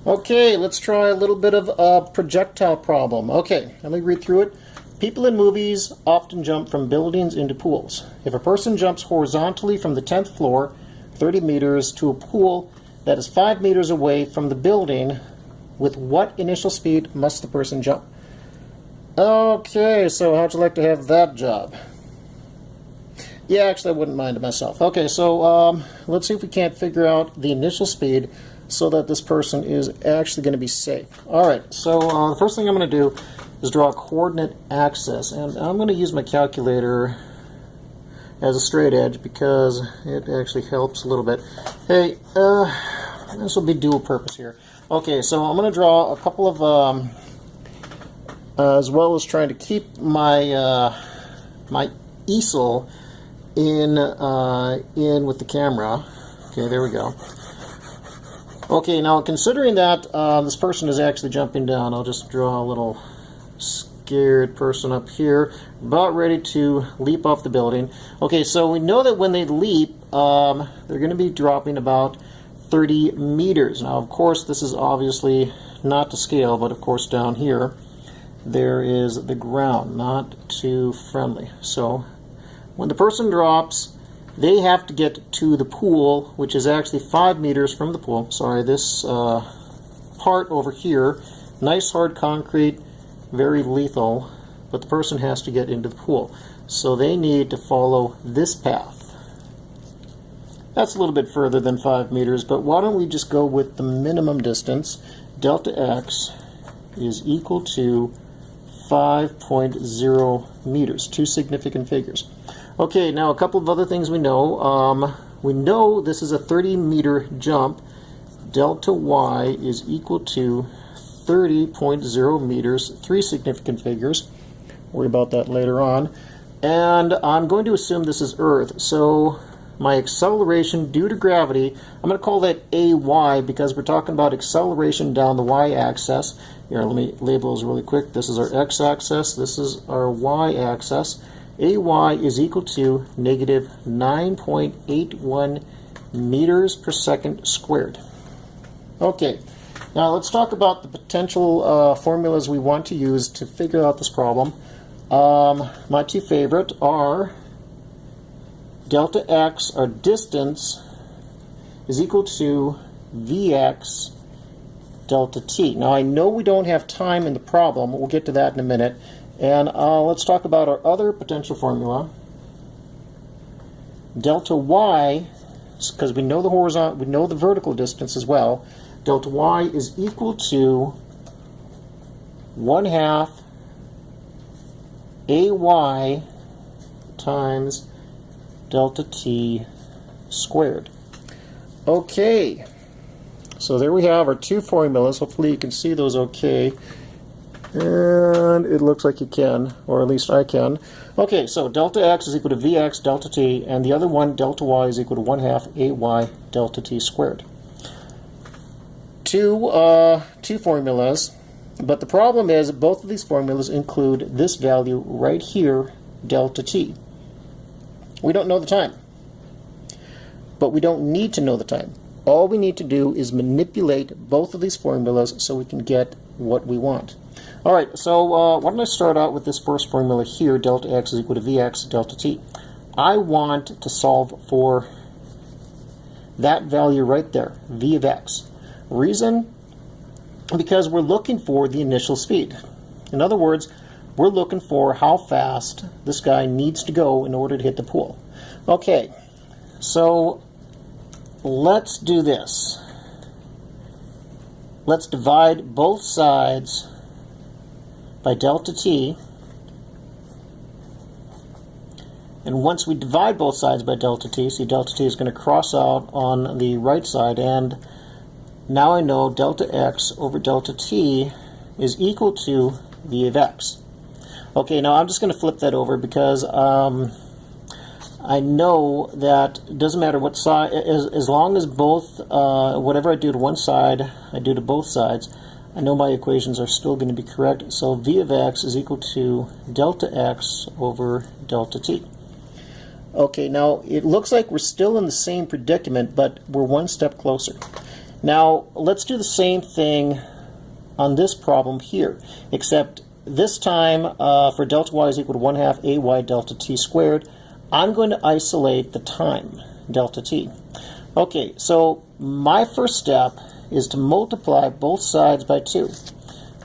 Okay, let's try a little bit of a projectile problem. Okay, let me read through it. People in movies often jump from buildings into pools. If a person jumps horizontally from the 10th floor, 30 meters, to a pool that is 5 meters away from the building, with what initial speed must the person jump? Okay, so how'd you like to have that job? Yeah, actually I wouldn't mind it myself. Okay, so let's see if we can't figure out the initial speed so that this person is actually going to be safe. Alright, so the first thing I'm going to do is draw a coordinate axis, and I'm going to use my calculator as a straight edge because it actually helps a little bit. Hey, this will be dual purpose here. Okay, so I'm going to draw a couple of, as well as trying to keep my my easel in with the camera. Okay, there we go. Okay, now considering that this person is actually jumping down, I'll just draw a little scared person up here, about ready to leap off the building. Okay, so we know that when they leap, they're going to be dropping about 30 meters. Now, of course, this is obviously not to scale, but of course down here, there is the ground, not too friendly. So when the person drops, they have to get to the pool, which is actually 5 meters from the pool. Sorry, this part over here, nice hard concrete, very lethal, but the person has to get into the pool. So they need to follow this path. That's a little bit further than 5 meters, but why don't we just go with the minimum distance? Delta x is equal to 5.0 meters, two significant figures. Okay, now a couple of other things we know. We know this is a 30-meter jump. Delta y is equal to 30.0 meters, three significant figures. Worry about that later on. And I'm going to assume this is Earth, so my acceleration due to gravity, I'm going to call that AY because we're talking about acceleration down the y-axis. Here, let me label those really quick. This is our x-axis, this is our y-axis. AY is equal to negative 9.81 meters per second squared. Okay, now let's talk about the potential formulas we want to use to figure out this problem. My two favorite are delta x, our distance, is equal to Vx delta t. Now I know we don't have time in the problem, we'll get to that in a minute. And let's talk about our other potential formula. Delta y, because we know the horizontal, we know the vertical distance as well. Delta y is equal to 1/2 ay times delta t squared. Okay, so there we have our two formulas. Hopefully you can see those okay. And it looks like you can, or at least I can. Okay, so delta x is equal to Vx delta t, and the other one, delta y, is equal to 1/2 ay delta t squared. Two formulas, but the problem is both of these formulas include this value right here, delta t. We don't know the time, but we don't need to know the time. All we need to do is manipulate both of these formulas so we can get what we want. Alright, so why don't I start out with this first formula here, delta x is equal to Vx delta t. I want to solve for that value right there, v of x. Reason? Because we're looking for the initial speed. In other words, we're looking for how fast this guy needs to go in order to hit the pool. Okay, so let's do this. Let's divide both sides by delta t, and once we divide both sides by delta t, see delta t is going to cross out on the right side, and now I know delta x over delta t is equal to v of x. Okay, now I'm just going to flip that over because I know that it doesn't matter what side, as long as both, whatever I do to one side, I do to both sides, I know my equations are still going to be correct. So v of x is equal to delta x over delta t. Okay, now it looks like we're still in the same predicament, but we're one step closer. Now, let's do the same thing on this problem here, except this time for delta y is equal to 1/2 ay delta t squared, I'm going to isolate the time, delta t. Okay, so my first step is to multiply both sides by 2.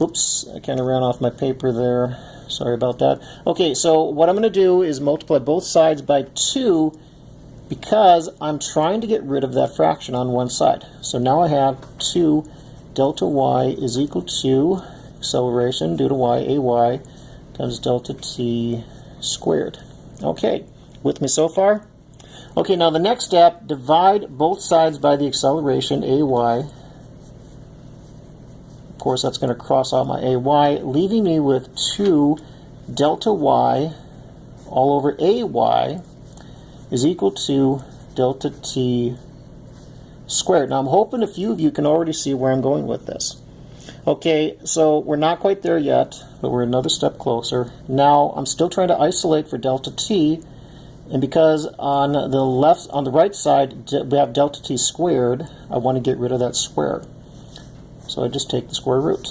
Oops, I kind of ran off my paper there. Sorry about that. Okay, so what I'm going to do is multiply both sides by 2 because I'm trying to get rid of that fraction on one side. So now I have 2 delta y is equal to acceleration due to y, ay, times delta t squared. Okay, with me so far? Okay, now the next step, divide both sides by the acceleration, ay. Of course, that's going to cross out my ay, leaving me with 2 delta y all over ay is equal to delta t squared. Now, I'm hoping a few of you can already see where I'm going with this. Okay, so we're not quite there yet, but we're another step closer. Now, I'm still trying to isolate for delta t, and because on the right side we have delta t squared, I want to get rid of that square. So I just take the square root.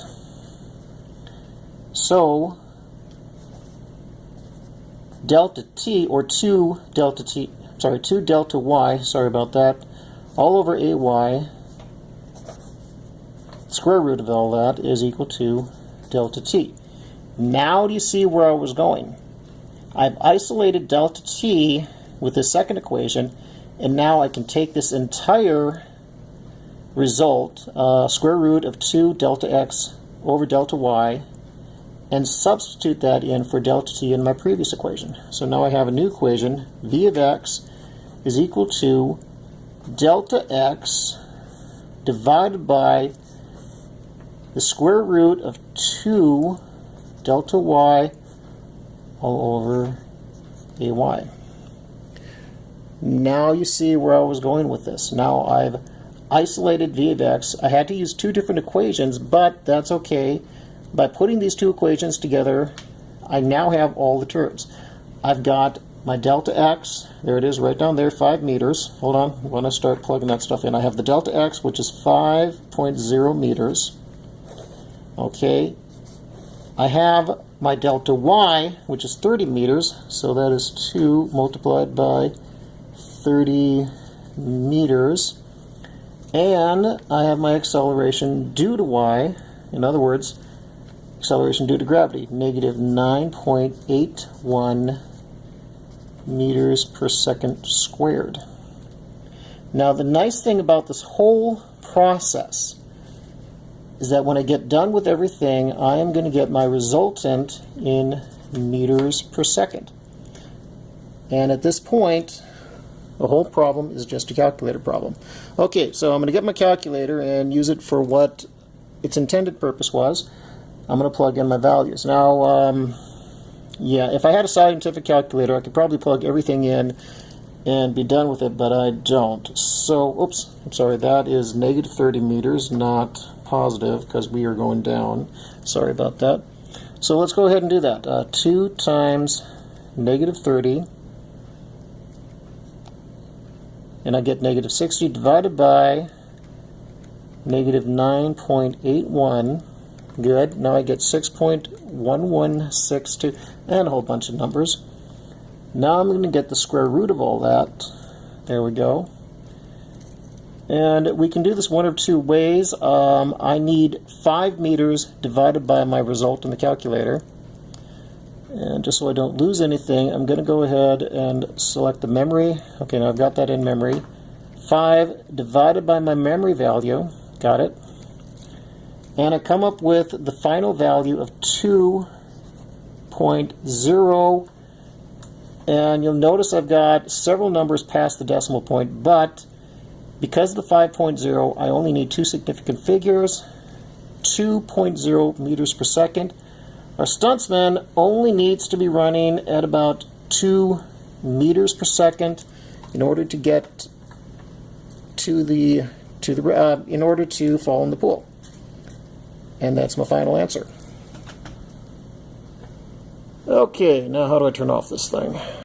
So delta t, or 2 delta y, sorry about that, all over ay, square root of all that is equal to delta t. Now do you see where I was going? I've isolated delta t with this second equation, and now I can take this entire result, square root of 2 delta x over delta y, and substitute that in for delta t in my previous equation. So now I have a new equation, v of x is equal to delta x divided by the square root of 2 delta y all over ay. Now you see where I was going with this. Now I've isolated v of x. I had to use 2 different equations, but that's okay. By putting these 2 equations together, I now have all the terms. I've got my delta x, there it is right down there, 5 meters. Hold on, when I start plugging that stuff in, I have the delta x, which is 5.0 meters. Okay, I have my delta y, which is 30 meters, so that is 2 multiplied by 30 meters. And I have my acceleration due to y, in other words, acceleration due to gravity, negative 9.81 meters per second squared. Now the nice thing about this whole process is that when I get done with everything, I am going to get my resultant in meters per second. And at this point, the whole problem is just a calculator problem. Okay, so I'm going to get my calculator and use it for what its intended purpose was. I'm going to plug in my values. Now, yeah, if I had a scientific calculator, I could probably plug everything in and be done with it, but I don't. So, oops, I'm sorry, that is negative 30 meters, not positive, because we are going down. Sorry about that. So let's go ahead and do that. 2 times negative 30, and I get negative 60 divided by negative 9.81. Good. Now I get 6.1162 and a whole bunch of numbers. Now I'm going to get the square root of all that. There we go. And we can do this one of 2 ways. I need 5 meters divided by my result in the calculator. And just so I don't lose anything, I'm going to go ahead and select the memory. Okay, now I've got that in memory. 5 divided by my memory value. Got it. And I come up with the final value of 2.0. And you'll notice I've got several numbers past the decimal point, but because of the 5.0, I only need 2 significant figures, 2.0 meters per second. Our stuntsman only needs to be running at about 2 meters per second in order to get to in order to fall in the pool. And that's my final answer. Okay, now how do I turn off this thing?